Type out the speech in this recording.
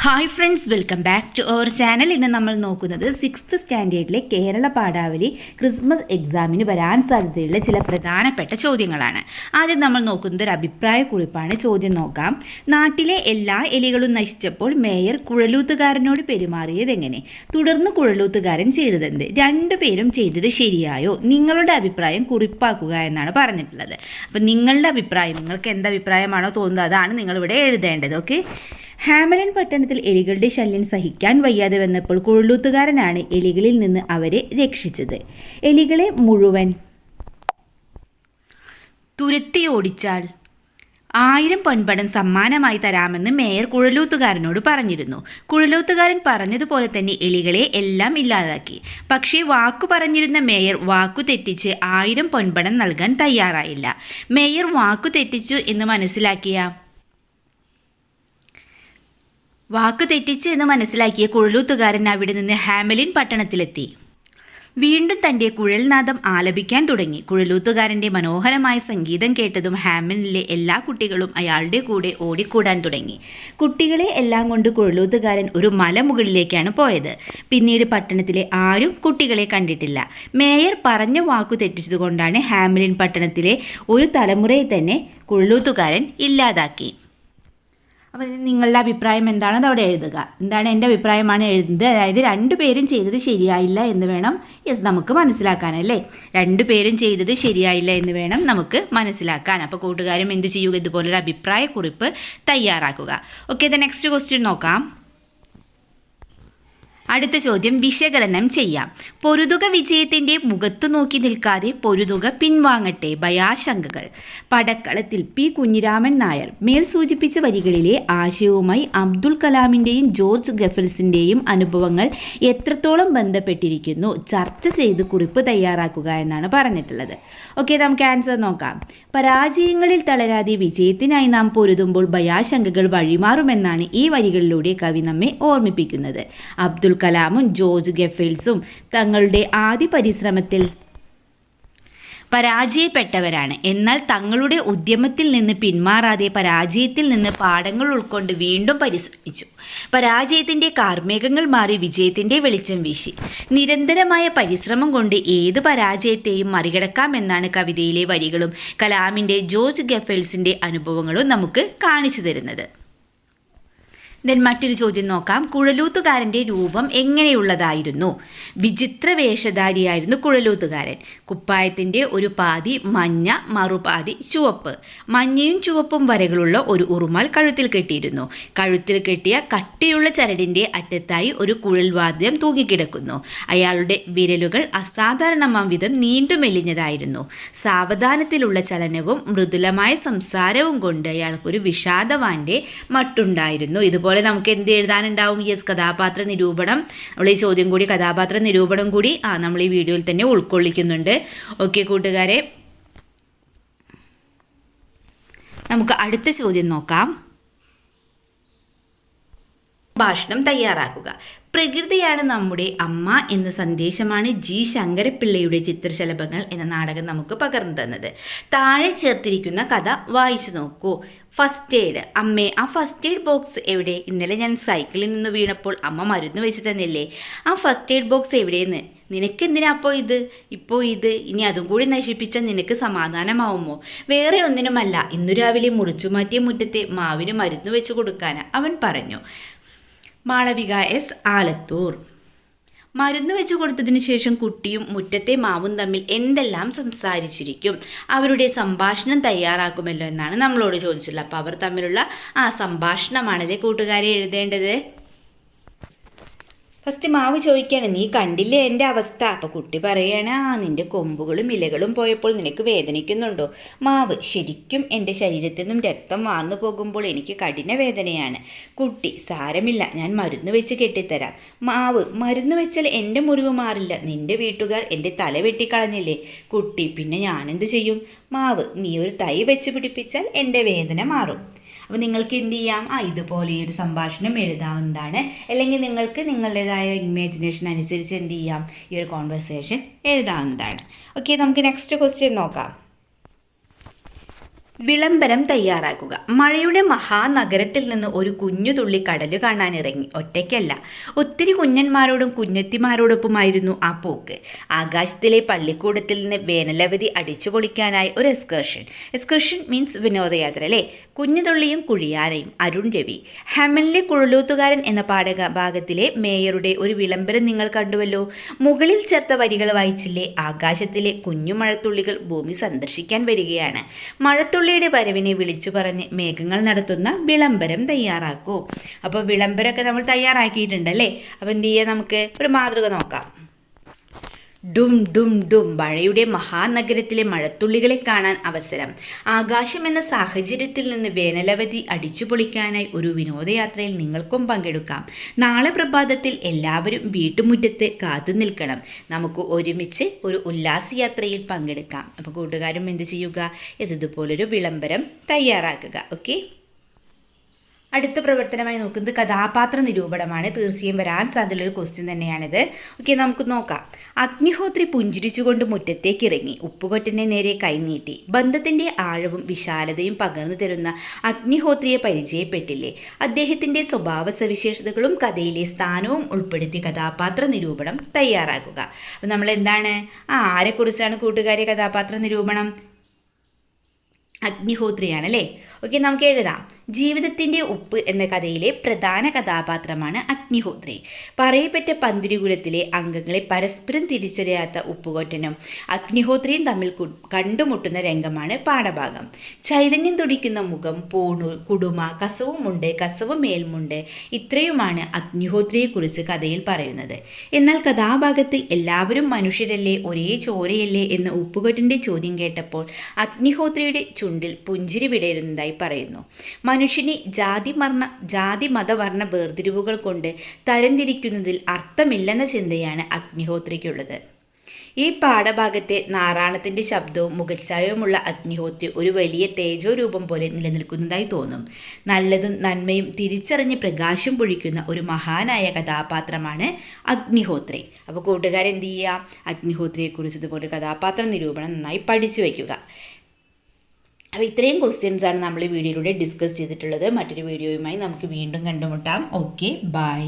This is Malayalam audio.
Hi friends, welcome back to our channel. ഇന്ന് നമ്മൾ നോക്കുന്നത് 6th സ്റ്റാൻഡേർഡിലെ കേരള പാഠാവലി ക്രിസ്മസ് എക്സാമിന് വരാൻ സാധ്യതയുള്ള ചില പ്രധാനപ്പെട്ട ചോദ്യങ്ങളാണ്. ആദ്യം നമ്മൾ നോക്കുന്നത് ഒരു അഭിപ്രായക്കുറിപ്പാണ്. ചോദ്യം നോക്കാം. നാട്ടിലെ എല്ലാ എലികളും നശിച്ചപ്പോൾ മേയർ കുഴലൂത്തുകാരനോട് പെരുമാറിയത് എങ്ങനെ? തുടർന്ന് കുഴലൂത്തുകാരൻ ചെയ്തതെന്ത്? രണ്ടുപേരും ചെയ്തത് ശരിയായോ? നിങ്ങളുടെ അഭിപ്രായം കുറിപ്പാക്കുക എന്നാണ് പറഞ്ഞിട്ടുള്ളത്. അപ്പം നിങ്ങളുടെ അഭിപ്രായം, നിങ്ങൾക്ക് എന്ത് അഭിപ്രായമാണോ തോന്നുന്നത് അതാണ് നിങ്ങളിവിടെ എഴുതേണ്ടത്. ഓക്കെ. ഹാമലൻ പട്ടണത്തിൽ എലികളുടെ ശല്യം സഹിക്കാൻ വയ്യാതെ വന്നപ്പോൾ കുഴലൂത്തുകാരനാണ് എലികളിൽ നിന്ന് അവരെ രക്ഷിച്ചത്. എലികളെ മുഴുവൻ തുരത്തി ഓടിച്ചാൽ 1000 പൊൻപടം സമ്മാനമായി തരാമെന്ന് മേയർ കുഴലൂത്തുകാരനോട് പറഞ്ഞിരുന്നു. കുഴലൂത്തുകാരൻ പറഞ്ഞതുപോലെ തന്നെ എലികളെ എല്ലാം ഇല്ലാതാക്കി. പക്ഷേ വാക്കു പറഞ്ഞിരുന്ന മേയർ വാക്കു തെറ്റിച്ച് 1000 പൊൻപടം നൽകാൻ തയ്യാറായില്ല. മേയർ വാക്കു തെറ്റിച്ചു എന്ന് മനസ്സിലാക്കിയ കുഴലൂത്തുകാരൻ അവിടെ നിന്ന് ഹാമലിൻ പട്ടണത്തിലെത്തി. വീണ്ടും തൻ്റെ കുഴൽനാദം ആലപിക്കാൻ തുടങ്ങി. കുഴലൂത്തുകാരൻ്റെ മനോഹരമായ സംഗീതം കേട്ടതും ഹാമലിനിലെ എല്ലാ കുട്ടികളും അയാളുടെ കൂടെ ഓടിക്കൂടാൻ തുടങ്ങി. കുട്ടികളെ എല്ലാം കൊണ്ട് കുഴലൂത്തുകാരൻ ഒരു മലമുകളിലേക്കാണ് പോയത്. പിന്നീട് പട്ടണത്തിലെ ആരും കുട്ടികളെ കണ്ടിട്ടില്ല. മേയർ പറഞ്ഞ വാക്കു തെറ്റിച്ചതുകൊണ്ടാണ് ഹാമലിൻ പട്ടണത്തിലെ ഒരു തലമുറയെ തന്നെ കുഴലൂത്തുകാരൻ ഇല്ലാതാക്കി. അപ്പോൾ നിങ്ങളുടെ അഭിപ്രായം എന്താണെന്ന് അവിടെ എഴുതുക. എന്താണ് എൻ്റെ അഭിപ്രായമാണ് എഴുതുന്നത്. അതായത് രണ്ടുപേരും ചെയ്തത് ശരിയായില്ല എന്ന് വേണം നമുക്ക് മനസ്സിലാക്കാനല്ലേ. രണ്ടുപേരും ചെയ്തത് ശരിയായില്ല എന്ന് വേണം നമുക്ക് മനസ്സിലാക്കാൻ. അപ്പോൾ കൂട്ടുകാരും എന്ത് ചെയ്യുക? ഇതുപോലൊരു അഭിപ്രായക്കുറിപ്പ് തയ്യാറാക്കുക. ഓക്കെ, നെക്സ്റ്റ് ക്വസ്റ്റ്യൻ നോക്കാം. അടുത്ത ചോദ്യം വിശകലനം ചെയ്യാം. പൊരുതുക വിജയത്തിൻ്റെ മുഖത്തു നോക്കി നിൽക്കാതെ പൊരുതുക പിൻവാങ്ങട്ടെ ഭയാശങ്കകൾ. പടക്കളത്തിൽ പി കുഞ്ഞിരാമൻ നായർ. മേൽ സൂചിപ്പിച്ച വരികളിലെ ആശയവുമായി അബ്ദുൽ കലാമിൻ്റെയും ജോർജ് ഗഫൽസിൻ്റെയും അനുഭവങ്ങൾ എത്രത്തോളം ബന്ധപ്പെട്ടിരിക്കുന്നു? ചർച്ച ചെയ്ത് കുറിപ്പ് തയ്യാറാക്കുക എന്നാണ് പറഞ്ഞിട്ടുള്ളത്. ഓക്കെ, നമുക്ക് ആൻസർ നോക്കാം. പരാജയങ്ങളിൽ തളരാതെ വിജയത്തിനായി നാം പൊരുതുമ്പോൾ ഭയാശങ്കകൾ വഴിമാറുമെന്നാണ് ഈ വരികളിലൂടെ കവി നമ്മെ ഓർമ്മിപ്പിക്കുന്നത്. അബ്ദുൽ കലാമും ജോർജ് ഗഫൽസും തങ്ങളുടെ ആദ്യ പരിശ്രമത്തിൽ പരാജയപ്പെട്ടവരാണ്. എന്നാൽ തങ്ങളുടെ ഉദ്യമത്തിൽ നിന്ന് പിന്മാറാതെ പരാജയത്തിൽ നിന്ന് പാഠങ്ങൾ ഉൾക്കൊണ്ട് വീണ്ടും പരിശ്രമിച്ചു. പരാജയത്തിൻ്റെ കാർമേഘങ്ങൾ മാറി വിജയത്തിൻ്റെ വെളിച്ചം വീശി. നിരന്തരമായ പരിശ്രമം കൊണ്ട് ഏത് പരാജയത്തെയും മറികടക്കാമെന്നാണ് കവിതയിലെ വരികളും കലാമിൻ്റെ ഗഫൽസിൻ്റെ അനുഭവങ്ങളും നമുക്ക് കാണിച്ചു തരുന്നത്. മറ്റൊരു ചോദ്യം നോക്കാം. കുഴലൂത്തുകാരൻ്റെ രൂപം എങ്ങനെയുള്ളതായിരുന്നു? വിചിത്ര വേഷധാരിയായിരുന്നു കുഴലൂത്തുകാരൻ. കുപ്പായത്തിൻ്റെ ഒരു പാതി മഞ്ഞ, മറുപാതി ചുവപ്പ്. മഞ്ഞയും ചുവപ്പും വരകളുള്ള ഒരു ഉറുമാൽ കഴുത്തിൽ കെട്ടിയിരുന്നു. കഴുത്തിൽ കെട്ടിയ കട്ടിയുള്ള ചരടിൻ്റെ അറ്റത്തായി ഒരു കുഴൽവാദ്യം തൂങ്ങിക്കിടക്കുന്നു. അയാളുടെ വിരലുകൾ അസാധാരണമാം വിധം നീണ്ടു മെലിഞ്ഞതായിരുന്നു. സാവധാനത്തിലുള്ള ചലനവും മൃദുലമായ സംസാരവും കൊണ്ട് അയാൾക്കൊരു വിഷാദവാൻ്റെ മട്ടുണ്ടായിരുന്നു. ഇതുപോലെ നമുക്ക് എന്ത് എഴുതാനുണ്ടാവും? കഥാപാത്ര നിരൂപണം. നമ്മൾ ഈ ചോദ്യം കൂടി, കഥാപാത്ര നിരൂപണം കൂടി നമ്മൾ ഈ വീഡിയോയിൽ തന്നെ ഉൾക്കൊള്ളിക്കുന്നുണ്ട്. ഓക്കെ കൂട്ടുകാരെ, നമുക്ക് അടുത്ത ചോദ്യം നോക്കാം. ഭാഷണം തയ്യാറാക്കുക. പ്രകൃതിയാണ് നമ്മുടെ അമ്മ എന്ന സന്ദേശമാണ് ജി ശങ്കരപ്പിള്ളയുടെ ചിത്രശലഭങ്ങൾ എന്ന നാടകം നമുക്ക് പകർന്നു തന്നത്. താഴെ ചേർത്തിരിക്കുന്ന കഥ വായിച്ചു നോക്കൂ. First aid. അമ്മേ, ആ ഫസ്റ്റ് എയ്ഡ് ബോക്സ് എവിടെ? ഇന്നലെ ഞാൻ സൈക്കിളിൽ നിന്ന് വീണപ്പോൾ അമ്മ മരുന്ന് വെച്ച് തന്നില്ലേ? ആ ഫസ്റ്റ് എയ്ഡ് ബോക്സ് എവിടെയെന്ന്? നിനക്കെന്തിനാ ഇപ്പോൾ ഇത് ഇനി അതും കൂടി നശിപ്പിച്ചാൽ നിനക്ക് സമാധാനമാവുമോ? വേറെ ഒന്നിനുമല്ല, ഇന്നു രാവിലെ മുറിച്ചു മാറ്റിയ മുറ്റത്തെ മാവിന് മരുന്ന് വെച്ച് കൊടുക്കാനാ, അവൻ പറഞ്ഞു. മാളവിക എസ്, ആലത്തൂർ. മരുന്ന് വെച്ച് കൊടുത്തതിന് ശേഷം കുട്ടിയും മുറ്റത്തെ മാവും തമ്മിൽ എന്തെല്ലാം സംസാരിച്ചിരിക്കും? അവരുടെ സംഭാഷണം തയ്യാറാക്കുമല്ലോ എന്നാണ് നമ്മളോട് ചോദിച്ചിട്ടുള്ളത്. അപ്പോൾ അവർ തമ്മിലുള്ള ആ സംഭാഷണമാണല്ലേ കൂട്ടുകാരെ എഴുതേണ്ടത്. ഫസ്റ്റ് മാവ് ചോദിക്കുകയാണ്, നീ കണ്ടില്ലേ എൻ്റെ അവസ്ഥ? അപ്പോൾ കുട്ടി പറയുകയാണ്, നിൻ്റെ കൊമ്പുകളും ഇലകളും പോയപ്പോൾ നിനക്ക് വേദനിക്കുന്നുണ്ടോ? മാവ്, ശരിക്കും എൻ്റെ ശരീരത്തിൽ നിന്നും രക്തം വാർന്നു പോകുമ്പോൾ എനിക്ക് കഠിന വേദനയാണ്. കുട്ടി, സാരമില്ല, ഞാൻ മരുന്ന് വെച്ച് കെട്ടിത്തരാം. മാവ്, മരുന്ന് വെച്ചാൽ എൻ്റെ മുറിവ് മാറില്ല. നിൻ്റെ വീട്ടുകാർ എൻ്റെ തല വെട്ടിക്കളഞ്ഞില്ലേ? കുട്ടി, പിന്നെ ഞാനെന്ത് ചെയ്യും? മാവ്, നീ ഒരു തൈ വെച്ച് പിടിപ്പിച്ചാൽ എൻ്റെ വേദന മാറും. അപ്പോൾ നിങ്ങൾക്ക് എന്ത് ചെയ്യാം? ഇതുപോലെ ഈ ഒരു സംഭാഷണം എഴുതാവുന്നതാണ്. അല്ലെങ്കിൽ നിങ്ങൾക്ക് നിങ്ങളുടേതായ ഇമാജിനേഷൻ അനുസരിച്ച് എന്ത് ചെയ്യാം? ഈ ഒരു കോൺവെർസേഷൻ എഴുതാവുന്നതാണ്. ഓക്കെ, നമുക്ക് നെക്സ്റ്റ് ക്വസ്റ്റ്യൻ നോക്കാം. വിളംബരം തയ്യാറാക്കുക. മഴയുടെ മഹാനഗരത്തിൽ നിന്ന് ഒരു കുഞ്ഞു തുള്ളി കടല് കാണാനിറങ്ങി. ഒറ്റയ്ക്കല്ല, ഒത്തിരി കുഞ്ഞന്മാരോടും കുഞ്ഞത്തിമാരോടൊപ്പമായിരുന്നു ആ പോക്ക്. ആകാശത്തിലെ പള്ളിക്കൂടത്തിൽ നിന്ന് വേനലവധി അടിച്ചു പൊളിക്കാനായി ഒരു എക്സ്കർഷൻ മീൻസ് വിനോദയാത്ര അല്ലേ. കുഞ്ഞുതുള്ളിയും കുഴിയാനയും. അരുൺ രവി. ഹെമനിലെ കുഴലൂത്തുകാരൻ എന്ന ഭാഗത്തിലെ മേയറുടെ ഒരു വിളംബരം നിങ്ങൾ കണ്ടുവല്ലോ. മുകളിൽ ചേർത്ത വരികൾ വായിച്ചില്ലേ? ആകാശത്തിലെ കുഞ്ഞു മഴത്തുള്ളികൾ ഭൂമി സന്ദർശിക്കാൻ വരികയാണ്. മഴത്തുള്ളിയുടെ വരവിനെ വിളിച്ചു പറഞ്ഞ് മേഘങ്ങൾ നടത്തുന്ന വിളംബരം തയ്യാറാക്കൂ. അപ്പോൾ വിളംബരമൊക്കെ നമ്മൾ തയ്യാറാക്കിയിട്ടുണ്ടല്ലേ. അപ്പോൾ എന്ത് ചെയ്യുക, നമുക്ക് ഒരു മാതൃക നോക്കാം. ഡും ഡും ഡും. മഴയുടെ മഹാനഗരത്തിലെ മഴത്തുള്ളികളെ കാണാൻ അവസരം. ആകാശം എന്ന സാഹചര്യത്തിൽ നിന്ന് വേനലവധി അടിച്ചുപൊളിക്കാനായി ഒരു വിനോദയാത്രയിൽ നിങ്ങൾക്കും പങ്കെടുക്കാം. നാളെ പ്രഭാതത്തിൽ എല്ലാവരും വീട്ടുമുറ്റത്ത് കാത്തു നിൽക്കണം. നമുക്ക് ഒരുമിച്ച് ഒരു ഉല്ലാസയാത്രയിൽ പങ്കെടുക്കാം. അപ്പോൾ കൂട്ടുകാരും എന്ത് ചെയ്യുക, ഇതുപോലൊരു വിളംബരം തയ്യാറാക്കുക. ഓക്കെ. അടുത്ത പ്രവർത്തനമായി നോക്കുന്നത് കഥാപാത്ര നിരൂപണമാണ്. തീർച്ചയായും വരാൻ സാധ്യതയുള്ളൊരു ക്വസ്റ്റ്യൻ തന്നെയാണിത്. ഓക്കെ, നമുക്ക് നോക്കാം. അഗ്നിഹോത്രി പുഞ്ചിരിച്ചുകൊണ്ട് മുറ്റത്തേക്ക് ഇറങ്ങി. ഉപ്പുകൊറ്റനെ നേരെ കൈനീട്ടി. ബന്ധത്തിൻ്റെ ആഴവും വിശാലതയും പകർന്നു തരുന്ന അഗ്നിഹോത്രിയെ പരിചയപ്പെട്ടില്ലേ? അദ്ദേഹത്തിൻ്റെ സ്വഭാവ സവിശേഷതകളും കഥയിലെ സ്ഥാനവും ഉൾപ്പെടുത്തി കഥാപാത്ര നിരൂപണം തയ്യാറാക്കുക. അപ്പോൾ നമ്മൾ എന്താണ്, ആരെക്കുറിച്ചാണ് കൂട്ടുകാരെ കഥാപാത്ര നിരൂപണം? അഗ്നിഹോത്രിയാണല്ലേ. ഓക്കെ, നമുക്ക് എഴുതാം. ജീവിതത്തിൻ്റെ ഉപ്പ് എന്ന കഥയിലെ പ്രധാന കഥാപാത്രമാണ് അഗ്നിഹോത്രി. പറയപ്പെട്ട പന്തിരുകുലത്തിലെ അംഗങ്ങളെ പരസ്പരം തിരിച്ചറിയാത്ത ഉപ്പുകൊറ്റനും അഗ്നിഹോത്രിയും തമ്മിൽ കണ്ടുമുട്ടുന്ന രംഗമാണ് പാഠഭാഗം. ചൈതന്യം തുടിക്കുന്ന മുഖം, പൂണൂൽ, കുടുമ, കസവ് മേൽമുണ്ട്, ഇത്രയുമാണ് അഗ്നിഹോത്രിയെക്കുറിച്ച് കഥയിൽ പറയുന്നത്. എന്നാൽ കഥാഭാഗത്ത് എല്ലാവരും മനുഷ്യരല്ലേ, ഒരേ ചോരയല്ലേ എന്ന ഉപ്പുകൊറ്റൻ്റെ ചോദ്യം കേട്ടപ്പോൾ അഗ്നിഹോത്രിയുടെ ചുണ്ടിൽ പുഞ്ചിരി വിടരുന്നതായി പറയുന്നു. മനുഷ്യനെ ജാതി മതവർണ്ണ വേർതിരിവുകൾ കൊണ്ട് തരംതിരിക്കുന്നതിൽ അർത്ഥമില്ലെന്ന ചിന്തയാണ് അഗ്നിഹോത്രിക്കുള്ളത്. ഈ പാഠഭാഗത്തെ നാറാണത്തിൻ്റെ ശബ്ദവും മുഖച്ഛായവുമുള്ള അഗ്നിഹോത്രി ഒരു വലിയ തേജോരൂപം പോലെ നിലനിൽക്കുന്നതായി തോന്നും. നല്ലതും നന്മയും തിരിച്ചറിഞ്ഞ് പ്രകാശം പൊഴിക്കുന്ന ഒരു മഹാനായ കഥാപാത്രമാണ് അഗ്നിഹോത്രി. അപ്പോൾ കൂട്ടുകാരെന്ത് ചെയ്യുക, അഗ്നിഹോത്രിയെക്കുറിച്ച് ഇതുപോലെ കഥാപാത്ര നിരൂപണം നന്നായി പഠിച്ചു വയ്ക്കുക. അപ്പോൾ ഇത്രയും ക്വസ്റ്റ്യൻസാണ് നമ്മൾ ഈ വീഡിയോയിലൂടെ ഡിസ്കസ് ചെയ്തിട്ടുള്ളത്. മറ്റൊരു വീഡിയോയുമായി നമുക്ക് വീണ്ടും കണ്ടുമുട്ടാം. Okay, by.